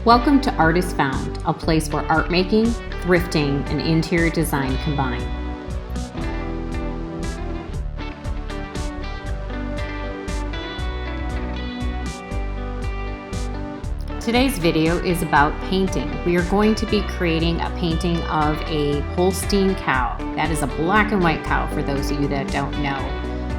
Welcome to Art is Found, a place where art making, thrifting, and interior design combine. Today's video is about painting. We are going to be creating a painting of a Holstein cow. That is a black and white cow for those of you that don't know.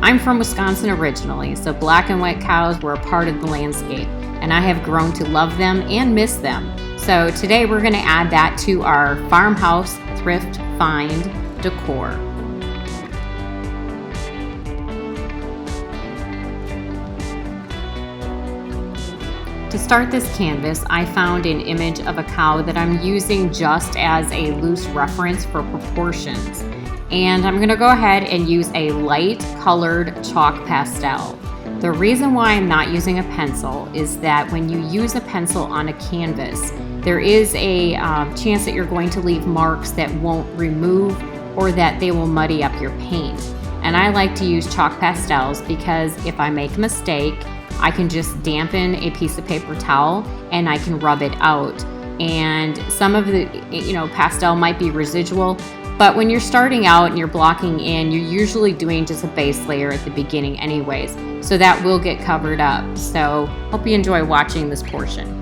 I'm from Wisconsin originally, so black and white cows were a part of the landscape, and I have grown to love them and miss them. So today we're going to add that to our farmhouse thrift find decor. To start this canvas, I found an image of a cow that I'm using just as a loose reference for proportions. And I'm gonna go ahead and use a light colored chalk pastel. The reason why I'm not using a pencil is that when you use a pencil on a canvas, there is a chance that you're going to leave marks that won't remove or that they will muddy up your paint. And I like to use chalk pastels because if I make a mistake, I can just dampen a piece of paper towel and I can rub it out. And some of the pastel might be residual, but when you're starting out and you're blocking in, you're usually doing just a base layer at the beginning anyways, so that will get covered up. So hope you enjoy watching this portion.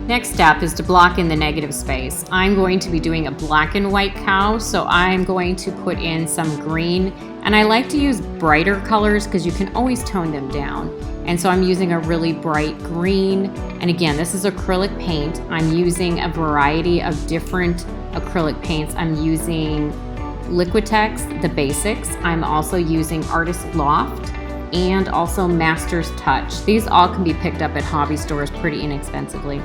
Next step is to block in the negative space. I'm going to be doing a black and white cow, so I'm going to put in some green, and I like to use brighter colors because you can always tone them down. And so I'm using a really bright green, and again, this is acrylic paint. I'm using a variety of different acrylic paints. I'm using Liquitex, the basics. I'm also using Artist Loft and also Master's Touch. These all can be picked up at hobby stores pretty inexpensively.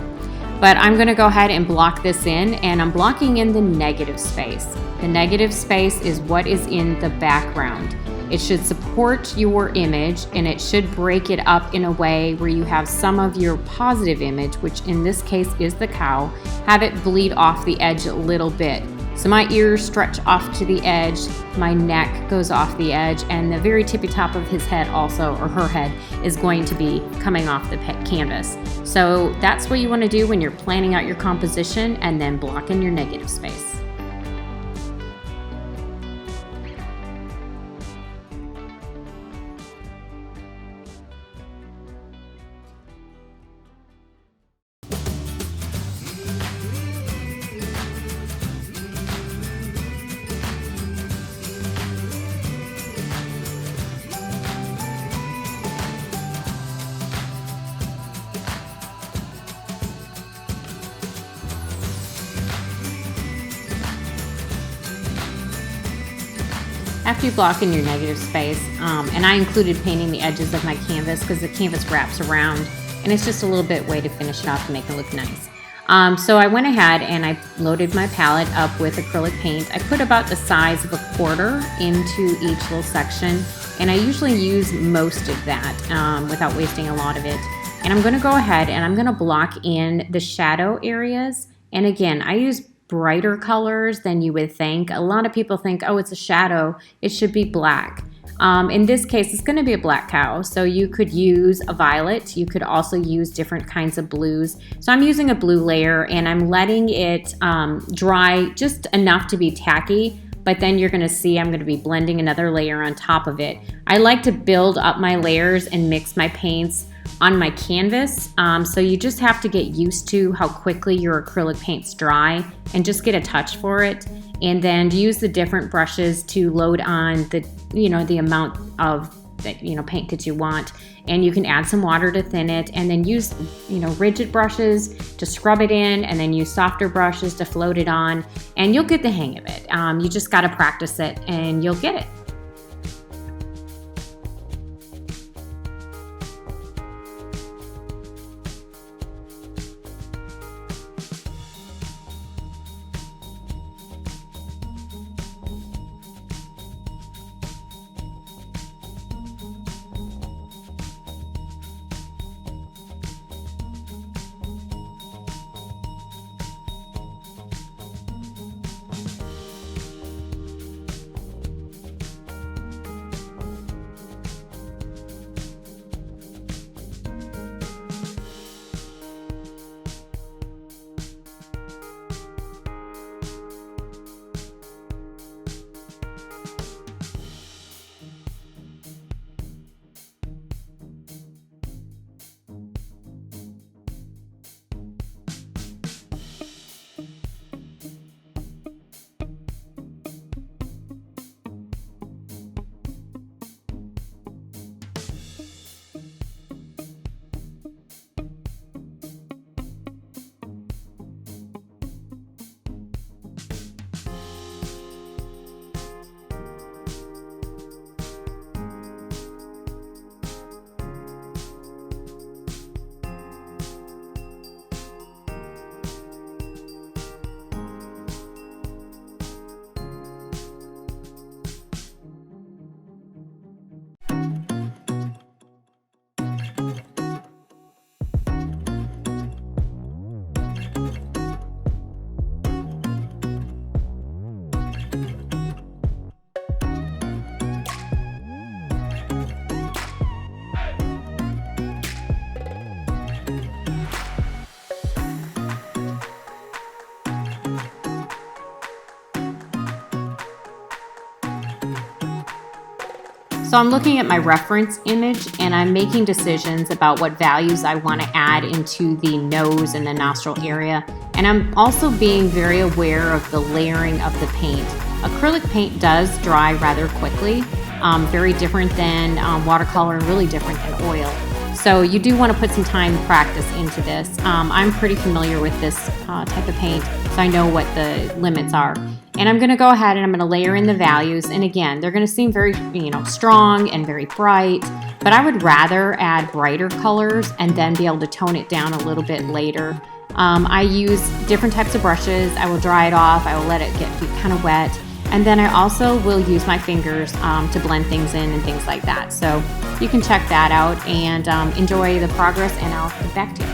But I'm going to go ahead and block this in, and I'm blocking in the negative space. The negative space is what is in the background. It should support your image, and it should break it up in a way where you have some of your positive image, which in this case is the cow, have it bleed off the edge a little bit. So my ears stretch off to the edge, my neck goes off the edge, and the very tippy top of his head also, or her head, is going to be coming off the canvas. So that's what you want to do when you're planning out your composition, and then block in your negative space. After you block in your negative space, and I included painting the edges of my canvas because the canvas wraps around, and it's just a little bit way to finish it off to make it look nice. So I went ahead and I loaded my palette up with acrylic paint. I put about the size of a quarter into each little section, and I usually use most of that without wasting a lot of it. And I'm going to go ahead and I'm going to block in the shadow areas. And again, I use brighter colors than you would think. A lot of people think, oh, it's a shadow, it should be black. In this case, it's going to be a black cow, so you could use a violet. You could also use different kinds of blues. So I'm using a blue layer, and I'm letting it dry just enough to be tacky, but then you're gonna see I'm gonna be blending another layer on top of it. I like to build up my layers and mix my paints on my canvas. So you just have to get used to how quickly your acrylic paints dry and just get a touch for it. And then use the different brushes to load on the, the amount of paint that you want. And you can add some water to thin it, and then use, rigid brushes to scrub it in, and then use softer brushes to float it on, and you'll get the hang of it. You just got to practice it and you'll get it. So I'm looking at my reference image and I'm making decisions about what values I want to add into the nose and the nostril area. And I'm also being very aware of the layering of the paint. Acrylic paint does dry rather quickly, very different than watercolor and really different than oil. So you do want to put some time and practice into this. I'm pretty familiar with this type of paint, so I know what the limits are. And I'm going to go ahead and I'm going to layer in the values. And again, they're going to seem very, strong and very bright, but I would rather add brighter colors and then be able to tone it down a little bit later. I use different types of brushes. I will dry it off. I will let it get kind of wet. And then I also will use my fingers to blend things in and things like that. So you can check that out and enjoy the progress, and I'll get back to you.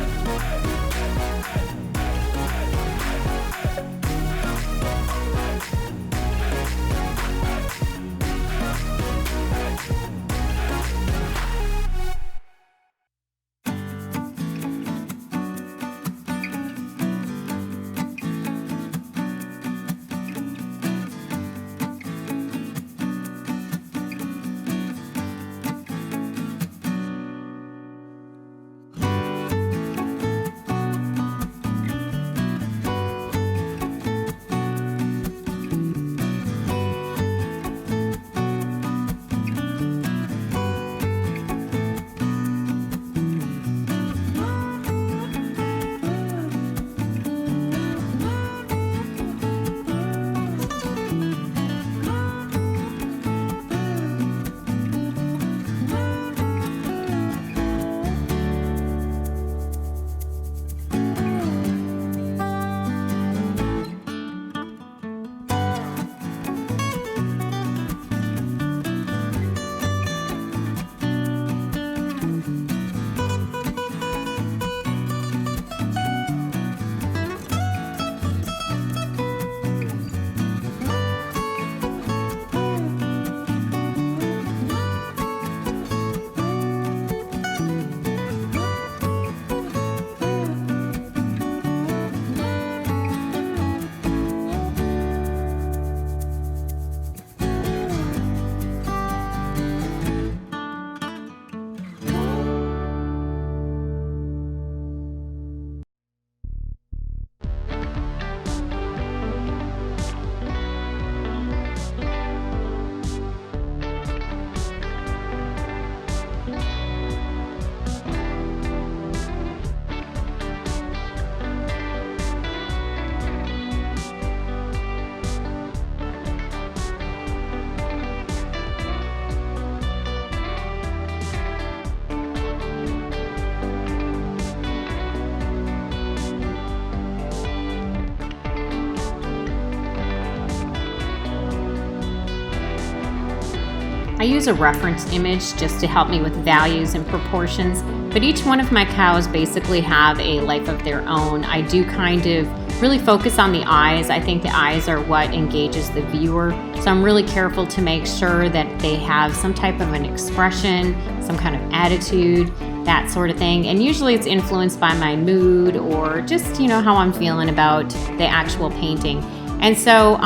I use a reference image just to help me with values and proportions, but each one of my cows basically have a life of their own. I do kind of really focus on the eyes. I think the eyes are what engages the viewer, so I'm really careful to make sure that they have some type of an expression, some kind of attitude, that sort of thing. And usually it's influenced by my mood or just, how I'm feeling about the actual painting. And so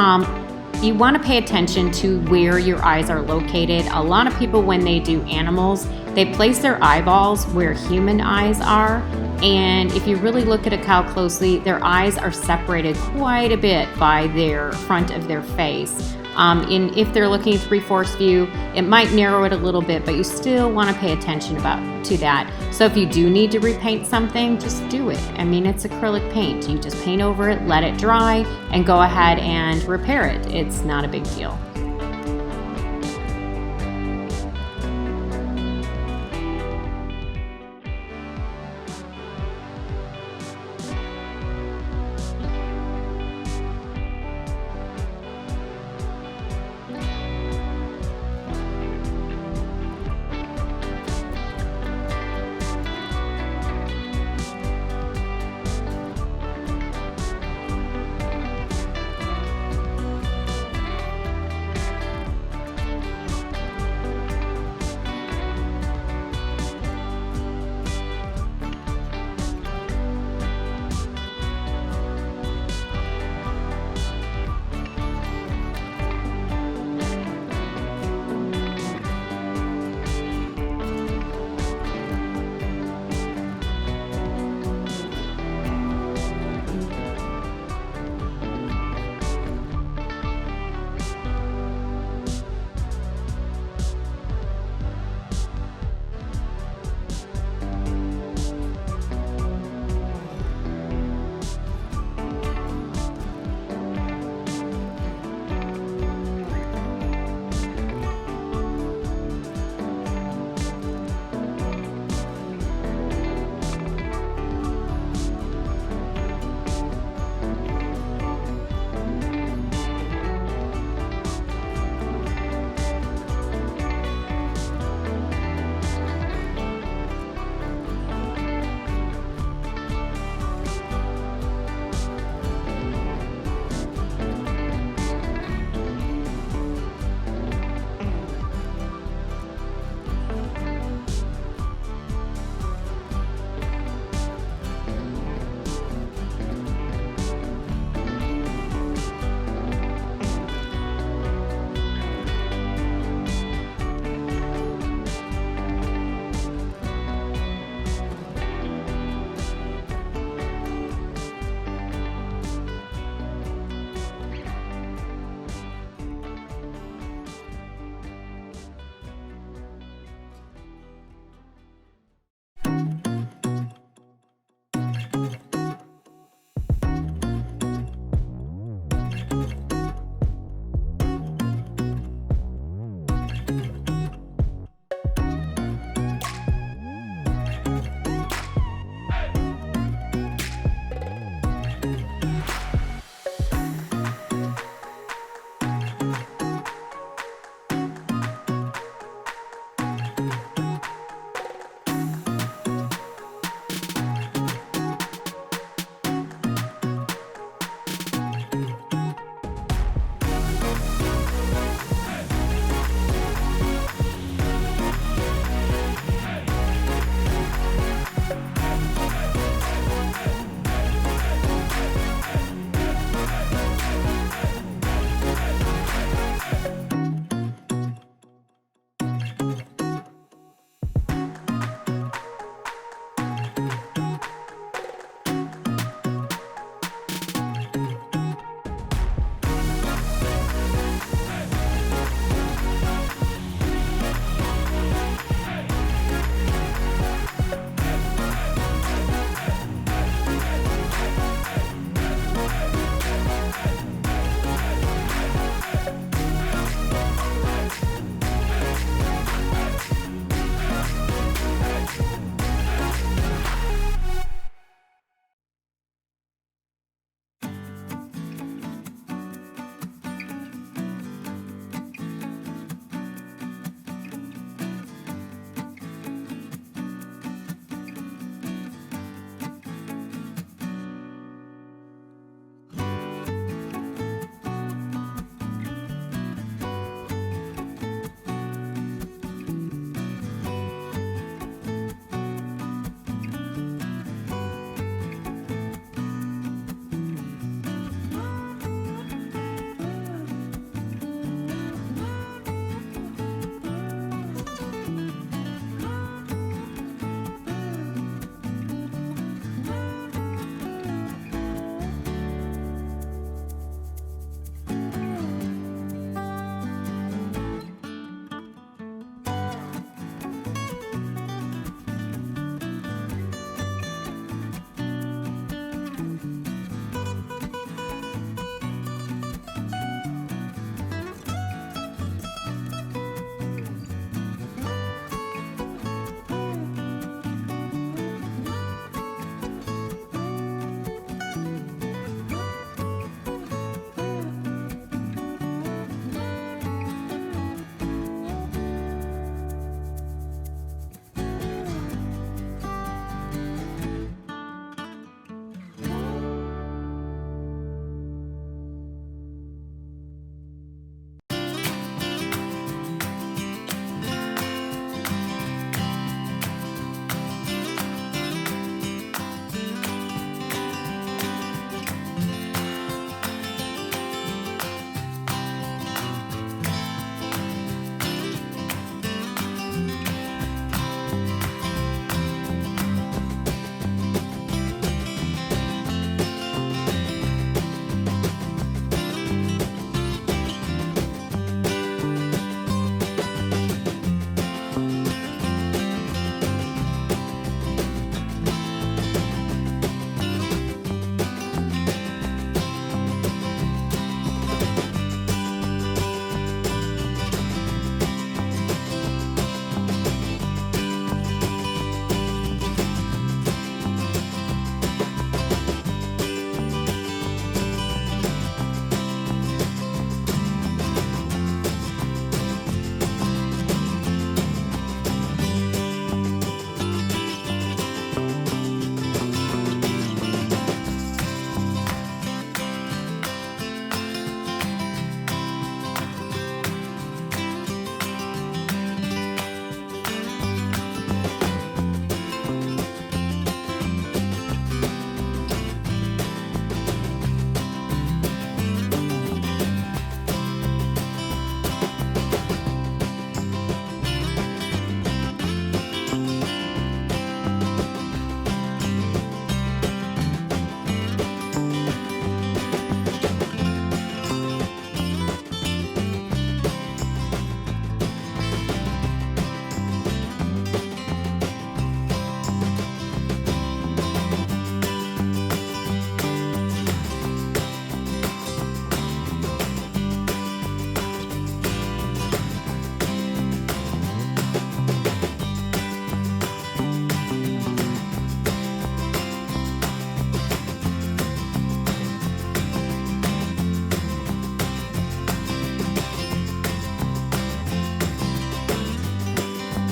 you want to pay attention to where your eyes are located. A lot of people, when they do animals, they place their eyeballs where human eyes are. And if you really look at a cow closely, their eyes are separated quite a bit by their front of their face. If they're looking 3/4 view, it might narrow it a little bit, but you still want to pay attention to that. So if you do need to repaint something, just do it. I mean, it's acrylic paint. You just paint over it, let it dry, and go ahead and repair it. It's not a big deal.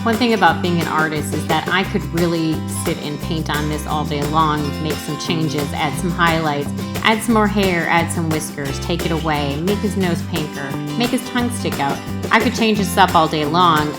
One thing about being an artist is that I could really sit and paint on this all day long, make some changes, add some highlights, add some more hair, add some whiskers, take it away, make his nose pinker, make his tongue stick out. I could change this up all day long,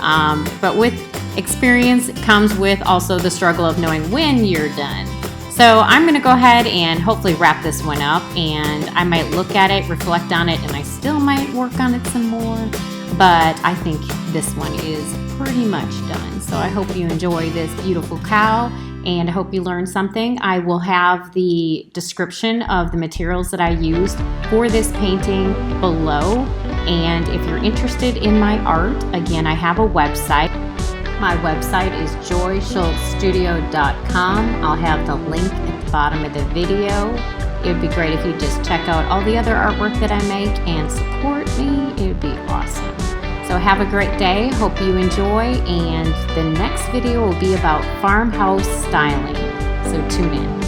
but with experience comes with also the struggle of knowing when you're done. So I'm going to go ahead and hopefully wrap this one up, and I might look at it, reflect on it, and I still might work on it some more, but I think this one is pretty much done. So I hope you enjoy this beautiful cow, and I hope you learned something. I will have the description of the materials that I used for this painting below, and if you're interested in my art, again, I have a website. My website is joyschultzstudio.com. I'll have the link at the bottom of the video. It would be great if you just check out all the other artwork that I make and support me. It would be awesome. So have a great day. Hope you enjoy. And the next video will be about farmhouse styling. So tune in.